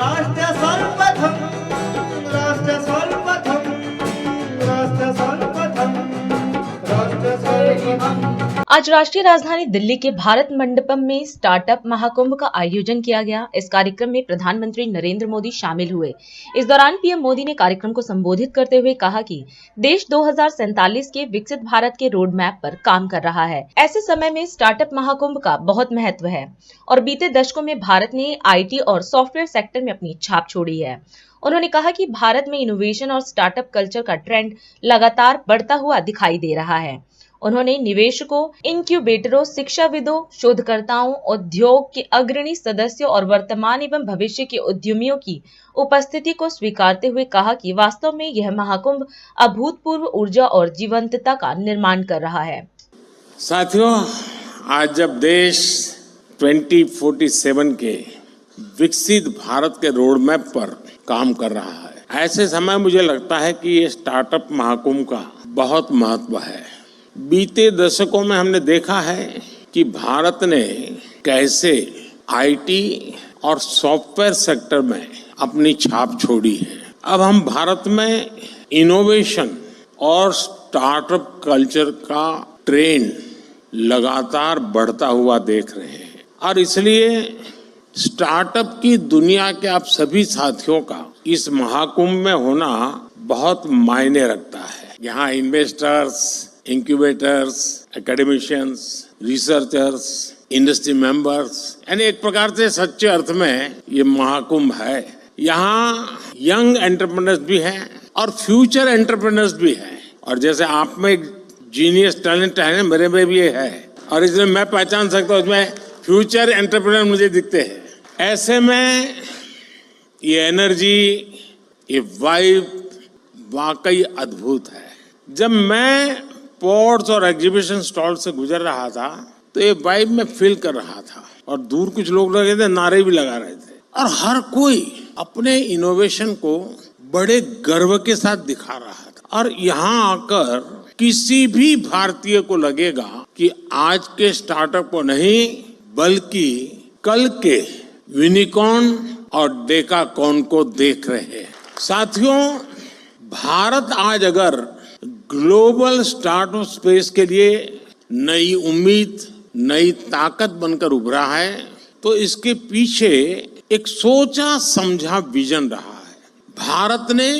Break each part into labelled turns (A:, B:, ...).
A: राष्ट्र सर्वप्रथम राष्ट्र सर्वप्रथम राष्ट्र सर्वप्रथम राष्ट्र सर्वप्रथम।
B: आज राष्ट्रीय राजधानी दिल्ली के भारत मंडपम में स्टार्टअप महाकुंभ का आयोजन किया गया। इस कार्यक्रम में प्रधानमंत्री नरेंद्र मोदी शामिल हुए। इस दौरान पीएम मोदी ने कार्यक्रम को संबोधित करते हुए कहा कि देश 2047 के विकसित भारत के रोड मैप पर काम कर रहा है। ऐसे समय में स्टार्टअप महाकुंभ का बहुत महत्व है और बीते दशकों में भारत ने आईटी और सॉफ्टवेयर सेक्टर में अपनी छाप छोड़ी है। उन्होंने कहा कि भारत में इनोवेशन और स्टार्टअप कल्चर का ट्रेंड लगातार बढ़ता हुआ दिखाई दे रहा है। उन्होंने निवेशकों, इनक्यूबेटरों, शिक्षाविदों, शोधकर्ताओं, उद्योग के अग्रणी सदस्यों और वर्तमान एवं भविष्य के उद्यमियों की उपस्थिति को स्वीकारते हुए कहा कि वास्तव में यह महाकुंभ अभूतपूर्व ऊर्जा और जीवंतता का निर्माण कर रहा है।
C: साथियों, आज जब देश 2047 के विकसित भारत के रोड मैप पर काम कर रहा है, ऐसे समय मुझे लगता है कि ये स्टार्टअप महाकुंभ का बहुत महत्व है। बीते दशकों में हमने देखा है कि भारत ने कैसे आईटी और सॉफ्टवेयर सेक्टर में अपनी छाप छोड़ी है। अब हम भारत में इनोवेशन और स्टार्टअप कल्चर का ट्रेंड लगातार बढ़ता हुआ देख रहे हैं और इसलिए स्टार्टअप की दुनिया के आप सभी साथियों का इस महाकुंभ में होना बहुत मायने रखता है। यहाँ investors, incubators, academicians, researchers, industry members, यानी एक प्रकार से सच्चे अर्थ में ये महाकुंभ है। यहाँ यंग एंटरप्रेन्योर्स भी हैं और फ्यूचर एंटरप्रेन्योर्स भी हैं और जैसे आप में एक जीनियस टैलेंट है, मेरे में भी ये है और इसलिए मैं पहचान सकता हूँ इसमें फ्यूचर एंटरप्रेन्योर मुझे दिखते हैं। ऐसे में ये एनर्जी, ये वाइब वाकई अद्भुत है। जब मैं पोर्ट्स और एग्जीबिशन स्टॉल से गुजर रहा था तो ये वाइब में फील कर रहा था और दूर कुछ लोग लगे थे, नारे भी लगा रहे थे और हर कोई अपने इनोवेशन को बड़े गर्व के साथ दिखा रहा था और यहाँ आकर किसी भी भारतीय को लगेगा कि आज के स्टार्टअप को नहीं बल्कि कल के यूनिकॉर्न और डेकाकॉर्न को देख रहे हैं। साथियों, भारत आज अगर ग्लोबल स्टार्टअप स्पेस के लिए नई उम्मीद, नई ताकत बनकर उभरा है तो इसके पीछे एक सोचा समझा विजन रहा है। भारत ने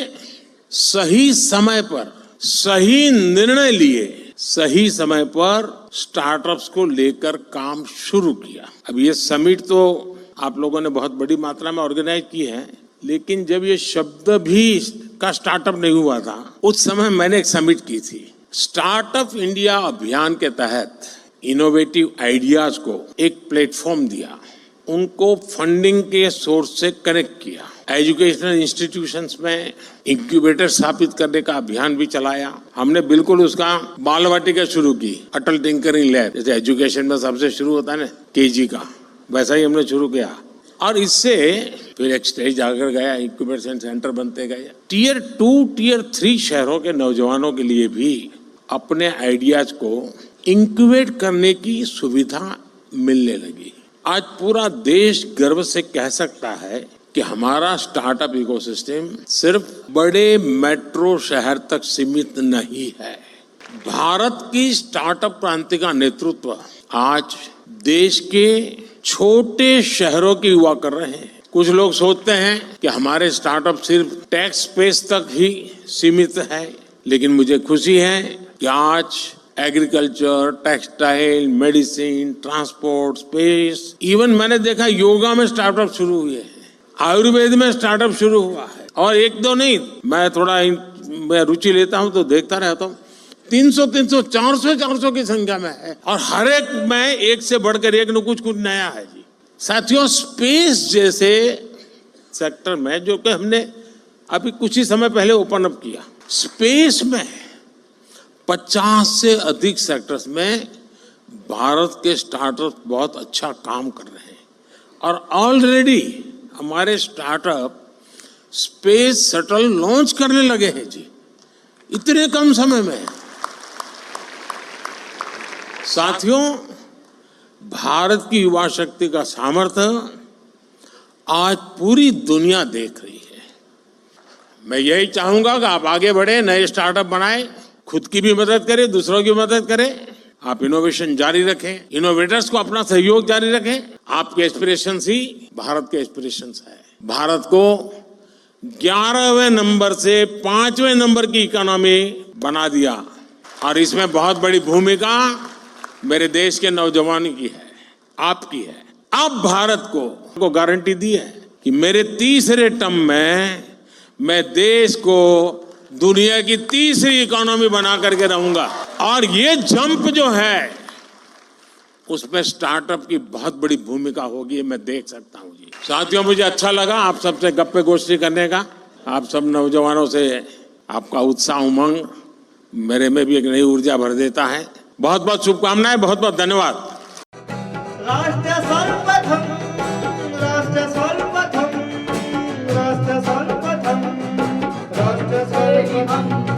C: सही समय पर सही निर्णय लिए, सही समय पर स्टार्टअप्स को लेकर काम शुरू किया। अब ये समिट तो आप लोगों ने बहुत बड़ी मात्रा में ऑर्गेनाइज की है, लेकिन जब ये शब्द भी का स्टार्टअप नहीं हुआ था उस समय मैंने एक समिट की थी। स्टार्टअप इंडिया अभियान के तहत इनोवेटिव आइडियाज को एक प्लेटफॉर्म दिया, उनको फंडिंग के सोर्स से कनेक्ट किया, एजुकेशनल इंस्टीट्यूशंस में इंक्यूबेटर स्थापित करने का अभियान भी चलाया। हमने बिल्कुल उसका बाल वाटिका शुरू की, अटल टिंकरिंग लैब, जैसे एजुकेशन में सबसे शुरू होता है ना केजी का, वैसा ही हमने शुरू किया और इससे फिर एक स्टेज आकर गया, इंक्यूबेशन सेंटर बनते गए। टियर 2, टियर 3 शहरों के नौजवानों के लिए भी अपने आइडियाज को इंक्यूबेट करने की सुविधा मिलने लगी। आज पूरा देश गर्व से कह सकता है कि हमारा स्टार्टअप इकोसिस्टम सिर्फ बड़े मेट्रो शहर तक सीमित नहीं है। भारत की स्टार्टअप क्रांति का नेतृत्व आज देश के छोटे शहरों के युवा कर रहे हैं। कुछ लोग सोचते हैं कि हमारे स्टार्टअप सिर्फ टेक स्पेस तक ही सीमित है, लेकिन मुझे खुशी है कि आज agriculture, textile, medicine, transport, space, even मैंने देखा योगा में स्टार्टअप शुरू हुए हैं, आयुर्वेद में स्टार्टअप शुरू हुआ है और एक दो नहीं, मैं थोड़ा मैं रुचि लेता हूं तो देखता रहता हूं, 300, 400 की संख्या में है और हर एक में एक से बढ़कर एक न कुछ नया है जी। साथियों, स्पेस जैसे सेक्टर में जो कि हमने अभी कुछ ही समय पहले ओपन अप किया, स्पेस में 50 से अधिक सेक्टर्स में भारत के स्टार्टअप बहुत अच्छा काम कर रहे हैं और ऑलरेडी हमारे स्टार्टअप स्पेस शटल लॉन्च करने लगे हैं जी, इतने कम समय में। साथियों, भारत की युवा शक्ति का सामर्थ्य आज पूरी दुनिया देख रही है। मैं यही चाहूंगा कि आप आगे बढ़े, नए स्टार्टअप बनाएं, खुद की भी मदद करें, दूसरों की मदद करें। आप इनोवेशन जारी रखें, इनोवेटर्स को अपना सहयोग जारी रखें। आपके एस्पिरेशंस ही भारत के एस्पिरेशंस है। भारत को 11वें नंबर से 5वें नंबर की इकोनॉमी बना दिया और इसमें बहुत बड़ी भूमिका मेरे देश के नौजवानों की है, आपकी है। अब भारत को गारंटी दी है कि मेरे तीसरे टर्म में मैं देश को दुनिया की तीसरी इकोनॉमी बना करके रहूंगा और ये जंप जो है उसमें स्टार्टअप की बहुत बड़ी भूमिका होगी, मैं देख सकता हूं जी। साथियों, मुझे अच्छा लगा आप सबसे गप्पे गोष्ठी करने का। आप सब नौजवानों से आपका उत्साह, उमंग मेरे में भी एक नई ऊर्जा भर देता है। बहुत बहुत शुभकामनाएं, बहुत बहुत धन्यवाद।
A: राष्ट्र सर्वप्रथम, राष्ट्र सर्वप्रथम, राष्ट्र सर्वप्रथम, राष्ट्र सर्वप्रथम।